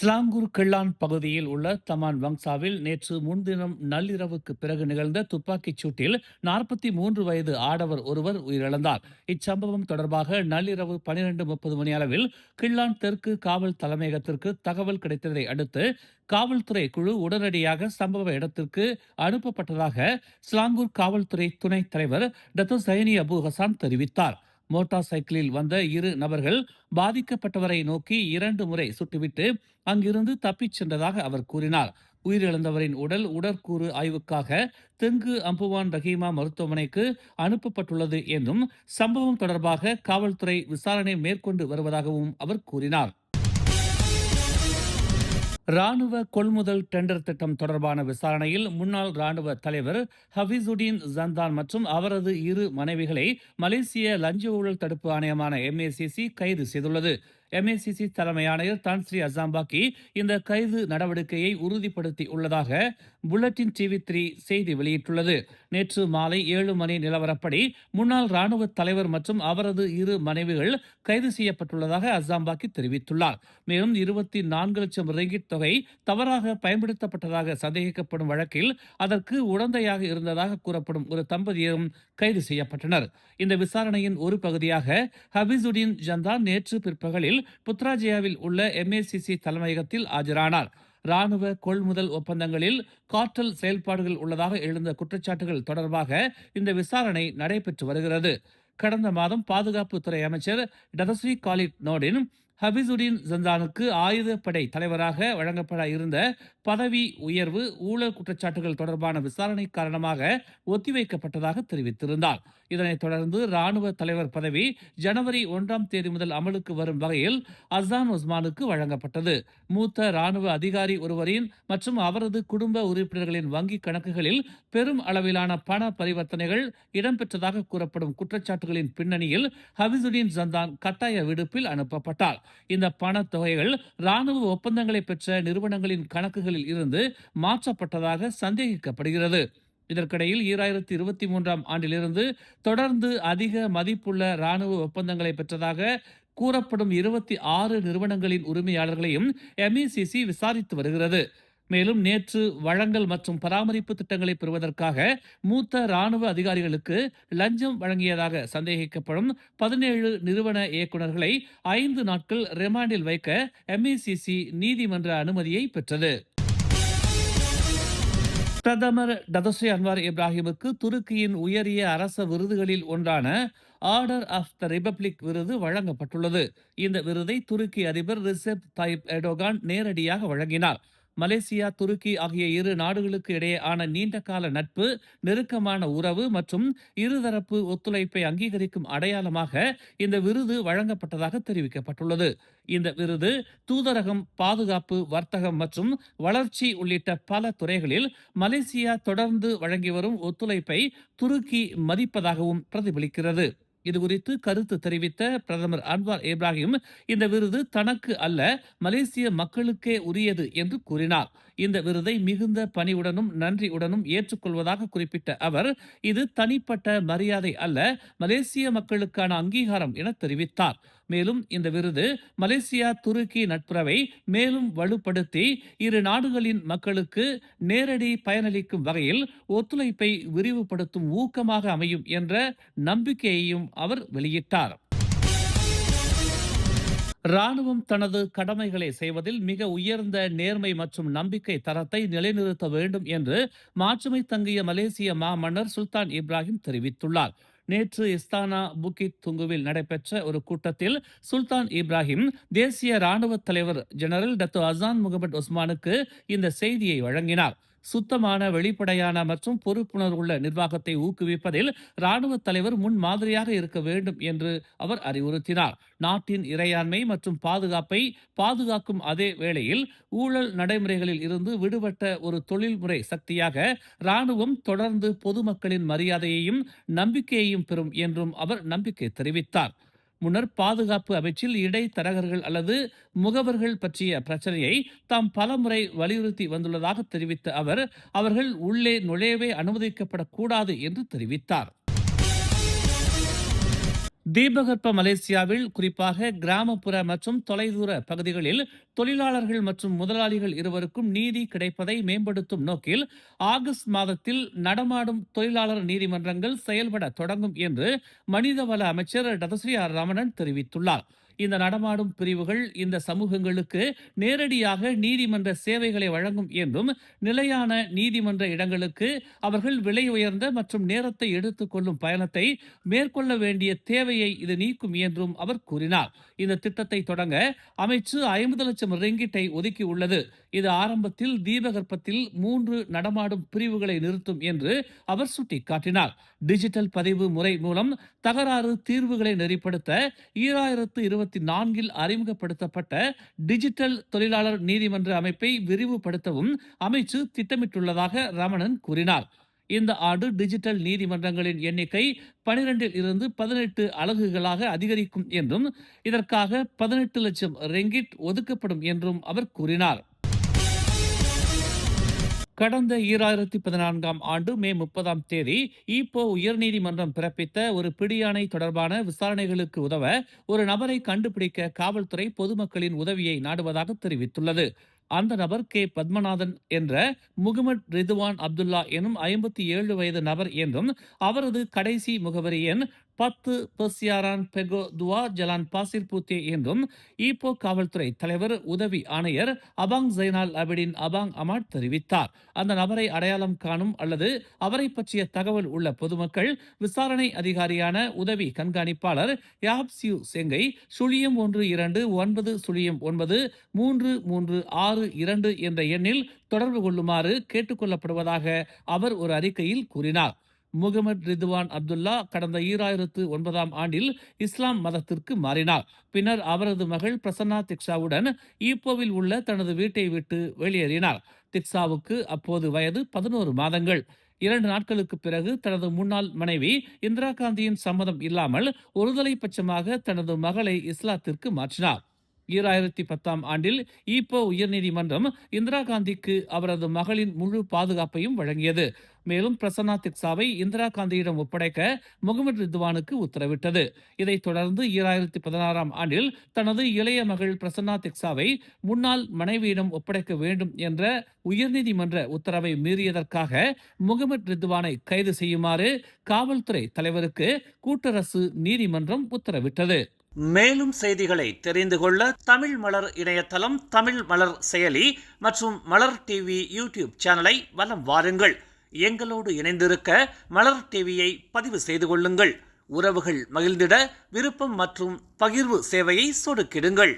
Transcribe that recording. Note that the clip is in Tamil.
ஸ்லாங்கூர் கிள்ளான் பகுதியில் உள்ள தமான் வங்சாவில் நேற்று முன்தினம் நள்ளிரவுக்கு பிறகு நிகழ்ந்த துப்பாக்கிச் சூட்டில் 43 வயது ஆடவர் ஒருவர் உயிரிழந்தார். இச்சம்பவம் தொடர்பாக நள்ளிரவு 12:30 மணி அளவில் கிள்ளான் தெற்கு காவல் தலைமையகத்திற்கு தகவல் கிடைத்ததை அடுத்து காவல்துறை குழு உடனடியாக சம்பவ இடத்திற்கு அனுப்பப்பட்டதாக ஸ்லாங்கூர் காவல்துறை துணைத் தலைவர் டத்தோ சைனி அபு ஹசான் தெரிவித்தார். மோட்டார் சைக்கிளில் வந்த இரு நபர்கள் பாதிக்கப்பட்டவரை நோக்கி 2 முறை சுட்டுவிட்டு அங்கிருந்து தப்பிச் சென்றதாக அவர் கூறினார். உயிரிழந்தவரின் உடல் உடற்கூறு ஆய்வுக்காக தெங்கு அம்புவான் ரஹீமா மருத்துவமனைக்கு அனுப்பப்பட்டுள்ளது என்றும் சம்பவம் தொடர்பாக காவல்துறை விசாரணை மேற்கொண்டு வருவதாகவும் அவர் கூறினார். ராணுவ கொள்முதல் டெண்டர் திட்டம் தொடர்பான விசாரணையில் முன்னாள் ராணுவ தலைவர் ஹபீசுடீன் ஜந்தான் மற்றும் அவரது இரு மனைவிகளை மலேசிய லஞ்ச ஊழல் தடுப்பு ஆணையமான MACC கைது செய்துள்ளது. MACC தலைமை ஆணையர் தான்ஸ்ரீ அசாம்பாக்கி இந்த கைது நடவடிக்கையை உறுதிப்படுத்தி உள்ளதாக புல்லட்டின் TV3 செய்தி வெளியிட்டுள்ளது. நேற்று மாலை 7 மணி நிலவரப்படி முன்னாள் ராணுவ தலைவர் மற்றும் அவரது இரு மனைவிகள் கைது செய்யப்பட்டுள்ளதாக அசாம்பாக்கி தெரிவித்துள்ளார். மேலும் 24 லட்சம் ரிங்கிட் தொகை தவறாக பயன்படுத்தப்பட்டதாக சந்தேகிக்கப்படும் வழக்கில் அதற்கு உடந்தையாக இருந்ததாக கூறப்படும் ஒரு தம்பதியரும் கைது செய்யப்பட்டனர். இந்த விசாரணையின் ஒரு பகுதியாக ஹபீசுடீன் ஜந்தான் நேற்று பிற்பகலில் புத்ராஜயாவில் உள்ள MACC தலைமையகத்தில் ஆஜரானார். ராணுவ கொள்முதல் ஒப்பந்தங்களில் காற்றல் செயல்பாடுகள் உள்ளதாக எழுந்த குற்றச்சாட்டுகள் தொடர்பாக இந்த விசாரணை நடைபெற்று வருகிறது. கடந்த மாதம் பாதுகாப்புத்துறை அமைச்சர் டதஸ்ரீ காலிட் நோடின் ஹபீசுடீன் ஜந்தானுக்கு ஆயுதப்படை தலைவராக வழங்கப்பட இருந்த பதவி உயர்வு ஊழல் குற்றச்சாட்டுகள் தொடர்பான விசாரணை காரணமாக ஒத்திவைக்கப்பட்டதாக தெரிவித்திருந்தார். இதனைத் தொடர்ந்து ராணுவ தலைவர் பதவி ஜனவரி 1ஆம் தேதி முதல் அமலுக்கு வரும் வகையில் அசான் ஒஸ்மானுக்கு வழங்கப்பட்டது. மூத்த ராணுவ அதிகாரி ஒருவரின் மற்றும் அவரது குடும்ப உறுப்பினர்களின் வங்கிக் கணக்குகளில் பெரும் அளவிலான பண பரிவர்த்தனைகள் இடம்பெற்றதாக கூறப்படும் குற்றச்சாட்டுகளின் பின்னணியில் ஹபீசுடீன் ஜந்தான் கட்டாய விடுப்பில் அனுப்பப்பட்டார். இந்த பணத் தொகைகள் ராணுவ ஒப்பந்தங்களை பெற்ற நிறுவனங்களின் கணக்குகளில் இருந்து மாற்றப்பட்டதாக சந்தேகிக்கப்படுகிறது. இதற்கிடையில் 2023ஆம் ஆண்டிலிருந்து தொடர்ந்து அதிக மதிப்புள்ள ராணுவ ஒப்பந்தங்களை பெற்றதாக கூறப்படும் 26 நிறுவனங்களின் உரிமையாளர்களையும் MACC விசாரித்து வருகிறது. மேலும் நேற்று வழங்கல் மற்றும் பராமரிப்பு திட்டங்களை பெறுவதற்காக மூத்த ராணுவ அதிகாரிகளுக்கு லஞ்சம் வழங்கியதாக சந்தேகிக்கப்படும் 17 நிறுவன இயக்குநர்களை 5 நாட்கள் ரிமாண்டில் வைக்க MACC நீதிமன்ற அனுமதியை பெற்றது. பிரதமர் டதஸ்ரீ அன்வார் இப்ராஹிமுக்கு துருக்கியின் உயரிய அரச விருதுகளில் ஒன்றான ஆர்டர் ஆஃப் த ரிபப்ளிக் விருது வழங்கப்பட்டுள்ளது. இந்த விருதை துருக்கி அதிபர் ரிசெப் தாயிப் எர்டோகான் நேரடியாக வழங்கினார். மலேசியா துருக்கி ஆகிய இரு நாடுகளுக்கு இடையே ஆன நீண்டகால நட்பு, நெருக்கமான உறவு மற்றும் இருதரப்பு ஒத்துழைப்பை அங்கீகரிக்கும் அடையாளமாக இந்த விருது வழங்கப்பட்டதாக தெரிவிக்கப்பட்டுள்ளது. இந்த விருது தூதரகம், பாதுகாப்பு, வர்த்தகம் மற்றும் வளர்ச்சி உள்ளிட்ட பல துறைகளில் மலேசியா தொடர்ந்து வழங்கி வரும் ஒத்துழைப்பை துருக்கி மதிப்பதாகவும் பிரதிபலிக்கிறது. இதுகுறித்து கருத்து தெரிவித்த பிரதமர் அன்வார் இப்ராஹிம் இந்த விருது தனக்கு அல்ல, மலேசிய மக்களுக்கே உரியது என்று கூறினார். இந்த விருதை மிகுந்த பணிவுடனும் நன்றியுடனும் ஏற்றுக்கொள்வதாக குறிப்பிட்ட அவர், இது தனிப்பட்ட மரியாதை அல்ல, மலேசிய மக்களுக்கான அங்கீகாரம் என தெரிவித்தார். மேலும் இந்த விருது மலேசியா துருக்கி நட்புறவை மேலும் வலுப்படுத்தி இரு நாடுகளின் மக்களுக்கு நேரடி பயனளிக்கும் வகையில் ஒத்துழைப்பை விரிவுபடுத்தும் ஊக்கமாக அமையும் என்ற நம்பிக்கையையும் அவர் வெளியிட்டார். ராணுவம் தனது கடமைகளை செய்வதில் மிக உயர்ந்த நேர்மை மற்றும் நம்பிக்கை தரத்தை நிலைநிறுத்த வேண்டும் என்று மாட்சிமை தங்கிய மலேசிய மாமன்னர் சுல்தான் இப்ராஹிம் தெரிவித்துள்ளார். நேற்று இஸ்தானா புக்கிட் துங்குவில் நடைபெற்ற ஒரு கூட்டத்தில் சுல்தான் இப்ராஹிம் தேசிய ராணுவ தலைவர் ஜெனரல் டத்தோ அசான் முகமது ஒஸ்மானுக்கு இந்த செய்தியை வழங்கினார். சுத்தமான, வெளிப்படையான மற்றும் பொறுப்புணர்வுள்ள நிர்வாகத்தை ஊக்குவிப்பதில் ராணுவ தலைவர் முன் மாதிரியாக இருக்க வேண்டும் என்று அவர் அறிவுறுத்தினார். நாட்டின் இறையாண்மை மற்றும் பாதுகாப்பை பாதுகாக்கும் அதே வேளையில் ஊழல் நடைமுறைகளில் இருந்து விடுபட்ட ஒரு தொழில்முறை சக்தியாக ராணுவம் தொடர்ந்து பொதுமக்களின் மரியாதையையும் நம்பிக்கையையும் பெறும் என்றும் அவர் நம்பிக்கை தெரிவித்தார். முன்னர் பாதுகாப்பு அமைச்சில் இடைத்தரகர்கள் அல்லது முகவர்கள் பற்றிய பிரச்சனையை தாம் பலமுறை வலியுறுத்தி வந்துள்ளதாக தெரிவித்த அவர், அவர்கள் உள்ளே நுழையவே அனுமதிக்கப்படக்கூடாது என்று தெரிவித்தார். தீபகற்ப மலேசியாவில் குறிப்பாக கிராமப்புற மற்றும் தொலைதூர பகுதிகளில் தொழிலாளர்கள் மற்றும் முதலாளிகள் இருவருக்கும் நீதி கிடைப்பதை மேம்படுத்தும் நோக்கில் ஆகஸ்ட் மாதத்தில் நடமாடும் தொழிலாளர் நீதிமன்றங்கள் செயல்பட தொடங்கும் என்று மனிதவள அமைச்சர் டதஸ்ரீ ஆர் ரமணன் தெரிவித்துள்ளார். இந்த நடமாடும் பிரிவுகள் இந்த சமூகங்களுக்கு நேரடியாக நீதிமன்ற சேவைகளை வழங்கும் என்றும் நிலையான நீதிமன்ற இடங்களுக்கு அவர்கள் விலை உயர்ந்த மற்றும் நேரத்தை எடுத்துக்கொள்ளும் பயணத்தை மேற்கொள்ள வேண்டிய தேவையை இது நீக்கும் என்றும் அவர் கூறினார். இந்த திட்டத்தை தொடங்க அமைச்சு 50 லட்சம் ரிங்கிட்டை ஒதுக்கி உள்ளது. இது ஆரம்பத்தில் தீபகற்பத்தில் 3 நடமாடும் பிரிவுகளை நிறுத்தும் என்று அவர் சுட்டிக்காட்டினார். டிஜிட்டல் பதிவு முறை மூலம் தகராறு தீர்வுகளை நெறிப்படுத்த 2024 அறிமுகப்படுத்தப்பட்ட டிஜிட்டல் தொழிலாளர் நீதிமன்ற அமைப்பை விரிவுபடுத்தவும் அமைச்சு திட்டமிட்டுள்ளதாக ரமணன் கூறினார். இந்த ஆண்டு டிஜிட்டல் நீதிமன்றங்களின் எண்ணிக்கை 12 இருந்து 18 அலகுகளாக அதிகரிக்கும் என்றும் இதற்காக 18 லட்சம் ரெங்கிட் ஒதுக்கப்படும் என்றும் அவர் கூறினார். கடந்த 2014 ஆண்டு மே 30 தேதி ஈப்போ உயர்நீதிமன்றம் பிறப்பித்த ஒரு பிடியாணை தொடர்பான விசாரணைகளுக்கு உதவ ஒரு நபரை கண்டுபிடிக்க காவல்துறை பொதுமக்களின் உதவியை நாடுவதாக தெரிவித்துள்ளது. அந்த நபர் கே பத்மநாதன் என்ற முகமது ரிதுவான் அப்துல்லா எனும் 57 வயது நபர் என்றும் அவரது கடைசி முகவரி எண் 10 பெர்சியாரான் பெகோ துவா ஜலான் பாசிர் பூத்தே என்றும் ஈப்போ காவல்துறை தலைவர் உதவி ஆணையர் அபாங் ஜைனால் அபிடின் அபாங் அமாட் தெரிவித்தார். அந்த நபரை அடையாளம் காணும் அல்லது அவரை பற்றிய தகவல் உள்ள பொதுமக்கள் விசாரணை அதிகாரியான உதவி கண்காணிப்பாளர் யாப் சியூ செங்கை 012-999-3362 என்ற எண்ணில் தொடர்பு கொள்ளுமாறு கேட்டுக்கொள்ளப்படுவதாக அவர் ஒரு அறிக்கையில் கூறினார். முகமது ரிதுவான் அப்துல்லா கடந்த 2009 ஆண்டில் இஸ்லாம் மதத்திற்கு மாறினார். பின்னர் அவரது மகள் பிரசன்னா திக்ஷாவுடன் ஈப்போவில் உள்ள தனது வீட்டை விட்டு வெளியேறினார். திக்ஷாவுக்கு அப்போது வயது 11 மாதங்கள். 2 நாட்களுக்கு பிறகு தனது முன்னாள் மனைவி இந்திரா காந்தியின் சம்மதம் இல்லாமல் ஒருதலை பட்சமாக தனது மகளை இஸ்லாத்திற்கு மாற்றினார். 2010 ஆண்டில் ஈப்போ உயர்நீதிமன்றம் இந்திரா காந்திக்கு அவரது மகளின் முழு பாதுகாப்பையும் வழங்கியது. மேலும் பிரசன்னா திக்ஷாவை இந்திரா காந்தியிடம் ஒப்படைக்க முகமது ரிதுவானுக்கு உத்தரவிட்டது. இதைத் தொடர்ந்து 2016 ஆண்டில் தனது இளைய மகள் பிரசன்னா திக்ஷாவை முன்னாள் மனைவியிடம் ஒப்படைக்க வேண்டும் என்ற உயர்நீதிமன்ற உத்தரவை மீறியதற்காக முகமது ரிதுவானை கைது செய்யுமாறு காவல்துறை தலைவருக்கு கூட்டரசு நீதிமன்றம் உத்தரவிட்டது. மேலும் செய்திகளை தெரிந்து கொள்ள தமிழ் மலர் இணையதளம், தமிழ் மலர் செயலி மற்றும் மலர் டிவி யூடியூப் சேனலை வலம் வாருங்கள். எங்களோடு இணைந்திருக்க மலர் டிவியை பதிவு செய்து கொள்ளுங்கள். உறவுகள் மகிழ்ந்திட விருப்பம் மற்றும் பகிர்வு சேவையை சொடுக்கிடுங்கள்.